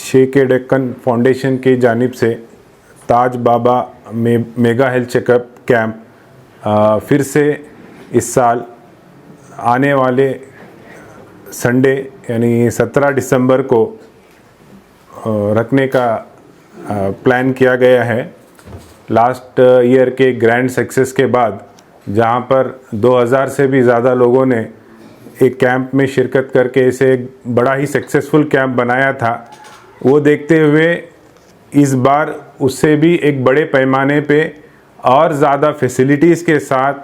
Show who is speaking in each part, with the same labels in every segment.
Speaker 1: शेख ए Deccan foundation की जानिब से ताज बाबा मेगा हेल्थ चेकअप कैंप फिर से इस साल आने वाले संडे यानी 17 दिसंबर को रखने का प्लान किया गया है। लास्ट ईयर के ग्रैंड सक्सेस के बाद जहां पर 2000 से भी ज़्यादा लोगों ने एक कैंप में शिरकत करके इसे एक बड़ा ही सक्सेसफुल कैंप बनाया था, वो देखते हुए इस बार उससे भी एक बड़े पैमाने पे और ज़्यादा फैसिलिटीज़ के साथ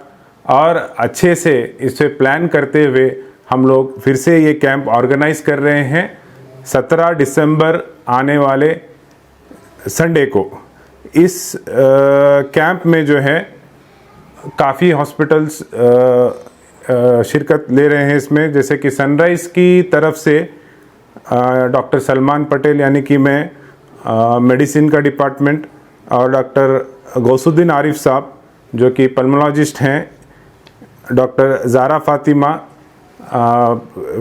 Speaker 1: और अच्छे से इसे प्लान करते हुए हम लोग फिर से ये कैंप ऑर्गेनाइज कर रहे हैं 17 दिसंबर आने वाले संडे को। इस कैंप में जो है काफ़ी हॉस्पिटल्स शिरकत ले रहे हैं इसमें, जैसे कि सनराइज की तरफ से डॉक्टर सलमान पटेल यानी कि मैं मेडिसिन का डिपार्टमेंट और डॉक्टर गौसुद्दीन आरिफ साहब जो कि पल्मोलॉजिस्ट हैं, doctor Zara Fatima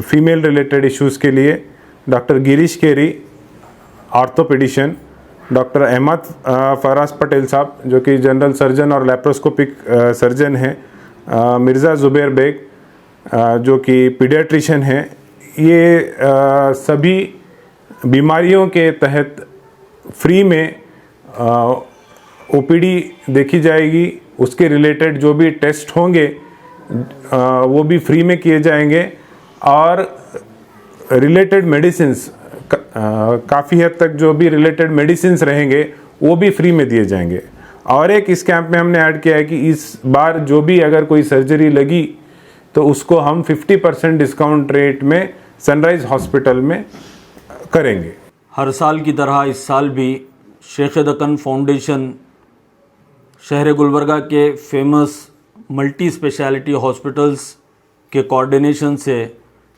Speaker 1: female related issues के लिए, doctor Girish Keri orthopedician, doctor Ahmed Faraz Patel साहब जो कि जनरल सर्जन और लैप्रोस्कोपिक सर्जन हैं, मिर्ज़ा ज़ुबैर बेग जो कि पीडियाट्रिशियन हैं। ये सभी बीमारियों के तहत फ्री में ओपीडी देखी जाएगी, उसके रिलेटेड जो भी टेस्ट होंगे वो भी फ्री में किए जाएंगे और रिलेटेड मेडिसिन्स काफ़ी हद तक जो भी रिलेटेड मेडिसिन्स रहेंगे वो भी फ्री में दिए जाएंगे। और एक इस कैंप में हमने ऐड किया है कि इस बार जो भी अगर कोई सर्जरी लगी तो उसको हम 50% डिस्काउंट रेट में सनराइज हॉस्पिटल में करेंगे।
Speaker 2: हर साल की तरह इस साल भी शेख दक्कन फाउंडेशन शहर गुलबर्गा के फेमस मल्टी स्पेशलिटी हॉस्पिटल्स के कोऑर्डिनेशन से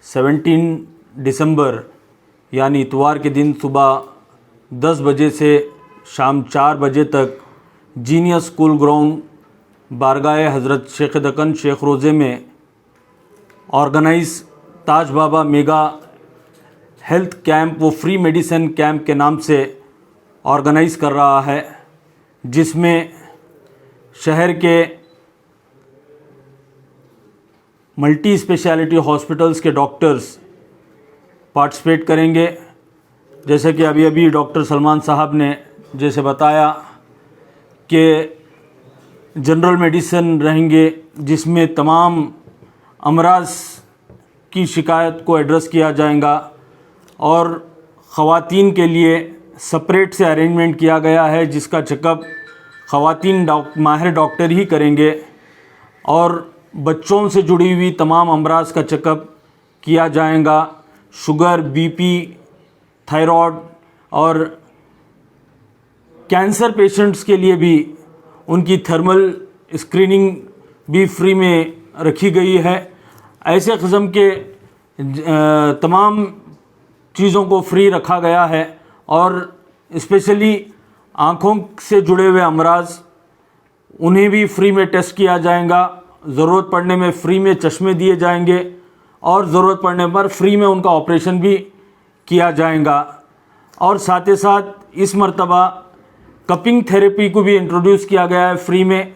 Speaker 2: 17 दिसंबर यानी इतवार के दिन सुबह 10 बजे से शाम 4 बजे तक जीनियस स्कूल ग्राउंड बारगाह हज़रत शेख दक्कन शेख रोज़े में ऑर्गेनाइज ताज बाबा मेगा हेल्थ कैंप वो फ्री मेडिसिन कैंप के नाम से ऑर्गेनाइज कर रहा है, जिसमें शहर के मल्टी स्पेशलिटी हॉस्पिटल्स के डॉक्टर्स पार्टिसिपेट करेंगे। जैसे कि अभी डॉक्टर सलमान साहब ने जैसे बताया कि जनरल मेडिसिन रहेंगे जिसमें तमाम अमराज की शिकायत को एड्रेस किया जाएगा और ख़वातीन के लिए सेपरेट से अरेंजमेंट किया गया है जिसका चेकअप ख़वातीन माहिर डॉक्टर ही करेंगे और बच्चों से जुड़ी हुई तमाम अमराज का चेकअप किया जाएगा। शुगर, बीपी, थायराइड और कैंसर पेशेंट्स के लिए भी उनकी थर्मल स्क्रीनिंग भी फ्री में रखी गई है। ऐसे किस्म के तमाम चीज़ों को फ्री रखा गया है और स्पेशली आँखों से जुड़े हुए अमराज उन्हें भी फ्री में टेस्ट किया जाएगा। ज़रूरत पड़ने में फ्री में चश्मे दिए जाएंगे और ज़रूरत पड़ने पर फ्री में उनका ऑपरेशन भी किया जाएगा। और साथ ही साथ इस मर्तबा कपिंग थेरेपी को भी इंट्रोड्यूस किया गया है फ्री में।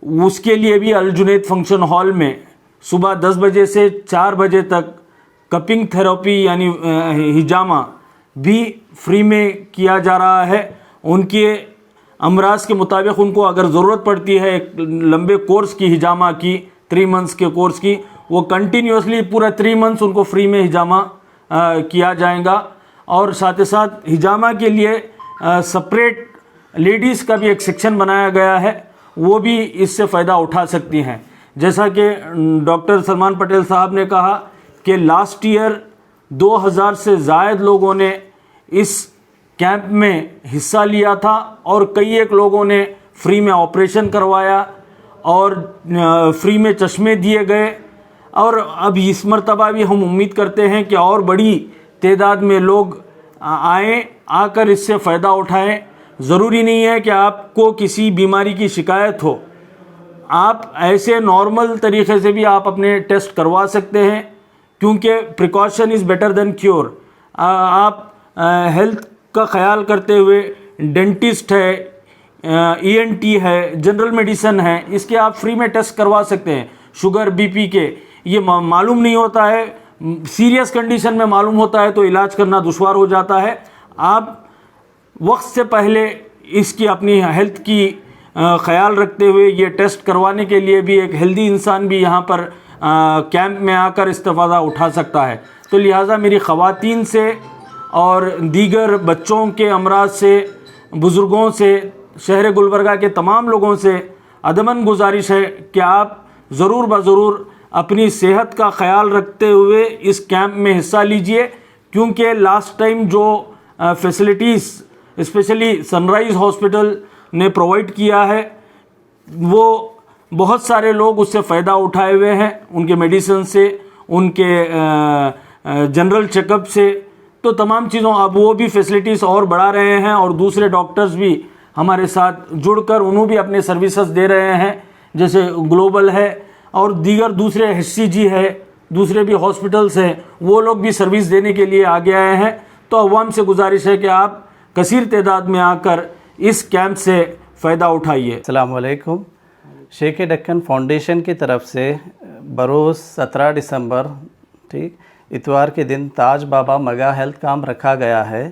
Speaker 2: उसके लिए भी अल जुनैद फंक्शन हॉल में सुबह 10 बजे से 4 बजे तक कपिंग थेरेपी यानी हिजामा भी फ्री में किया जा रहा है। उनके अमराज के मुताबिक उनको अगर ज़रूरत पड़ती है एक लंबे कोर्स की हिजामा की 3 मंथ्स के कोर्स की, वो कंटिन्यूसली पूरा 3 मंथ्स उनको फ्री में हिजामा किया जाएगा। और साथ ही साथ हिजामा के लिए सेपरेट लेडीज़ का भी एक सेक्शन बनाया गया है, वो भी इससे फ़ायदा उठा सकती हैं। जैसा कि डॉक्टर सलमान पटेल साहब ने कहा कि लास्ट ईयर 2000 से ज़ायद लोगों ने इस कैंप में हिस्सा लिया था और कई एक लोगों ने फ्री में ऑपरेशन करवाया और फ्री में चश्मे दिए गए। और अब इस मर्तबा भी हम उम्मीद करते हैं कि और बड़ी तादाद में लोग आकर इससे फ़ायदा उठाएं। ज़रूरी नहीं है कि आपको किसी बीमारी की शिकायत हो, आप ऐसे नॉर्मल तरीक़े से भी आप अपने टेस्ट करवा सकते हैं, क्योंकि precaution is better than cure. आप हेल्थ का ख्याल करते हुए डेंटिस्ट है, ENT है, जनरल मेडिसिन है, इसके आप फ्री में टेस्ट करवा सकते हैं। शुगर BP के ये मालूम नहीं होता है, सीरियस कंडीशन में मालूम होता है तो इलाज करना दुश्वार हो जाता है। आप वक्त से पहले इसकी अपनी हेल्थ की ख्याल रखते हुए ये टेस्ट करवाने के लिए भी एक हेल्दी इंसान भी यहाँ पर कैंप में आकर इस्तेफ़ादा उठा सकता है। तो लिहाजा मेरी ख़वातीन से और दीगर बच्चों के अमराज से, बुज़ुर्गों से, शहर गुलबर्गा के तमाम लोगों से अदमन गुजारिश है कि आप ज़रूर ब-ज़रूर अपनी सेहत का ख्याल रखते हुए इस कैंप में हिस्सा लीजिए, क्योंकि लास्ट टाइम जो फैसिलिटीज़ स्पेशली सनराइज़ हॉस्पिटल ने प्रोवाइड किया है वो बहुत सारे लोग उससे फ़ायदा उठाए हुए हैं, उनके मेडिसिन से, उनके जनरल चेकअप से। तो तमाम चीज़ों अब वो भी फैसिलिटीज़ और बढ़ा रहे हैं और दूसरे डॉक्टर्स भी हमारे साथ जुड़कर उन्होंने भी अपने सर्विसेज दे रहे हैं, जैसे ग्लोबल है और दीगर दूसरे HCG है, दूसरे भी हॉस्पिटल्स हैं, वो लोग भी सर्विस देने के लिए आगे आए हैं। तो अवाम से गुजारिश है कि आप कसीर तादाद में आकर इस कैंप से फ़ायदा उठाइए।
Speaker 3: अस्सलाम वालेकुम। शेख दक्कन फाउंडेशन की तरफ से बरोज़ 17 दिसंबर ठीक इतवार के दिन ताज बाबा मेगा हेल्थ कैंप रखा गया है,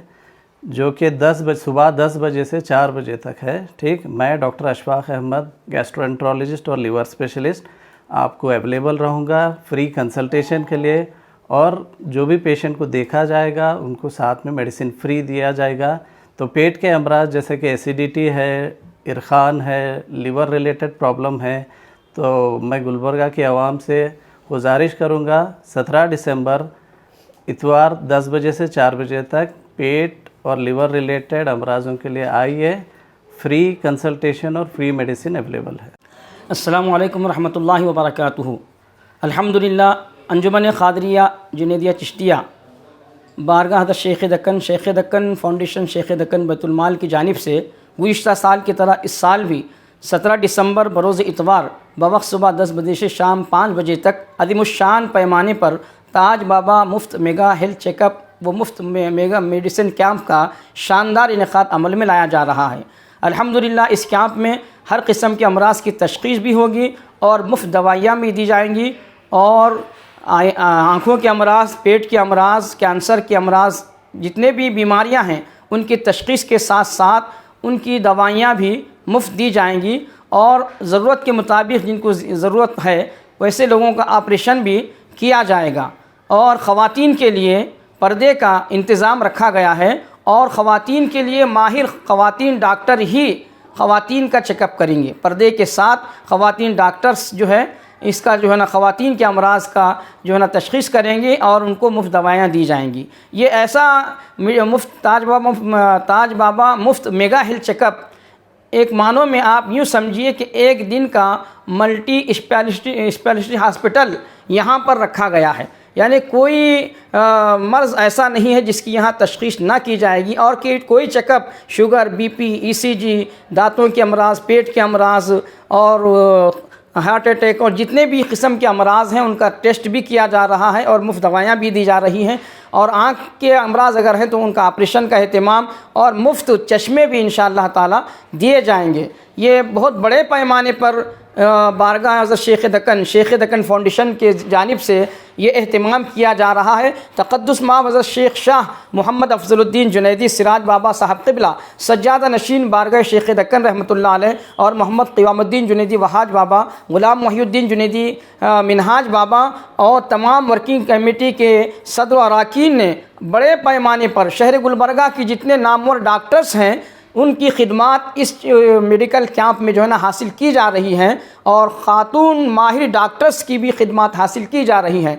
Speaker 3: जो कि सुबह 10 बजे से 4 बजे तक है। ठीक, मैं डॉक्टर अशफाक अहमद, गैस्ट्रोएंट्रोलॉजिस्ट और लीवर स्पेशलिस्ट आपको अवेलेबल रहूँगा फ्री कंसल्टेशन के लिए। और जो भी पेशेंट को देखा जाएगा उनको साथ में मेडिसिन फ्री दिया जाएगा। तो पेट के अमराज जैसे कि एसिडिटी है, इरखान है, लिवर रिलेटेड प्रॉब्लम है, तो मैं गुलबर्गा की आवाम से गुजारिश करूँगा 17 दिसंबर इतवार 10 बजे से 4 बजे तक पेट और लिवर रिलेटेड अमराजों के लिए आइए। फ्री कंसल्टेशन और फ्री मेडिसिन अवेलेबल है।
Speaker 4: अस्सलामु अलैकुम रहमतुल्लाहि व बरकातुहू। अल्हम्दुलिल्लाह, अंजुमन क़ादरिया जुनैदिया चिश्तिया बारगाह हज़रत शेख दक्कन फाउंडेशन, शेख दक्कन बैतुल-माल की जानिब से गुज़िश्ता साल की तरह इस साल भी 17 दिसंबर बरोज़ इतवार बवक्त सुबह 10 बजे से शाम 5 बजे तक अज़ीमुश्शान पैमाने पर ताज बाबा मुफ्त मेगा हेल्थ चेकअप व मुफ्त मेगा मेडिसिन कैंप का शानदार इनेकाद अमल में लाया जा रहा है। अल्हम्दुलिल्लाह, इस कैंप में हर किस्म के अमराज की तशख़ीस भी होगी और मुफ्त दवाइयाँ भी दी जाएंगी और आँखों के अमराज, पेट के अमराज, कैंसर के अमराज, जितने भी बीमारियां हैं उनकी तशख़ीस के साथ साथ उनकी दवाइयां भी मुफ्त दी जाएंगी और ज़रूरत के मुताबिक जिनको ज़रूरत है वैसे लोगों का ऑपरेशन भी किया जाएगा। और ख़वातीन के लिए पर्दे का इंतज़ाम रखा गया है और ख़वातीन के लिए माहिर ख़वातीन डॉक्टर ही ख़वातीन का चेकअप करेंगे। पर्दे के साथ ख़वातीन डॉक्टर्स जो है इसका जो है ना ख़वातीन के अमराज का जो है ना तशख़ीस करेंगे और उनको मुफ्त दवाइयाँ दी जाएंगी। ये ऐसा मुफ्त ताज बाबा मुफ्त मेगा हेल्थ चेकअप एक मानों में आप यूँ समझिए कि एक दिन का मल्टी स्पेशलिटी हॉस्पिटल यहाँ पर रखा गया है। यानी कोई मर्ज़ ऐसा नहीं है जिसकी यहाँ तशख़ीस ना की जाएगी और कि कोई चेकअप शुगर, BP, ECG, दांतों के अमराज, पेट के अमराज और हार्ट अटैक और जितने भी किस्म के अमराज हैं उनका टेस्ट भी किया जा रहा है और मुफ्त दवाइयाँ भी दी जा रही हैं। और आँख के अमराज अगर हैं तो उनका ऑपरेशन का एहतमाम और मुफ्त चश्मे भी इंशाअल्लाह ताला दिए जाएंगे। ये बहुत बड़े पैमाने पर बारगाह हज़रत शेख दक्कन फाउंडेशन के जानिब से ये एहतमाम किया जा रहा है। तक़द्दुस माब हज़रत शेख शाह मोहम्मद अफज़लुद्दीन जुनैदी सिराज बाबा साहब क़िबला सज्जादा नशीन बारगाह शेख दक्कन रहमतुल्लाह अलैह और मोहम्मद क़ियामुद्दीन जुनैदी वहाज बाबा, ग़ुलाम मुहियुद्दीन जुनैदी मिनहाज बाबा और तमाम वर्किंग कमेटी के सदर और अरकान ने बड़े पैमाने पर शहर गुलबर्गा की जितने नामवर डॉक्टर्स हैं उनकी खिदमात इस मेडिकल कैंप में जो है ना हासिल की जा रही हैं और ख़ातून माहिर डॉक्टर्स की भी खिदमात हासिल की जा रही हैं।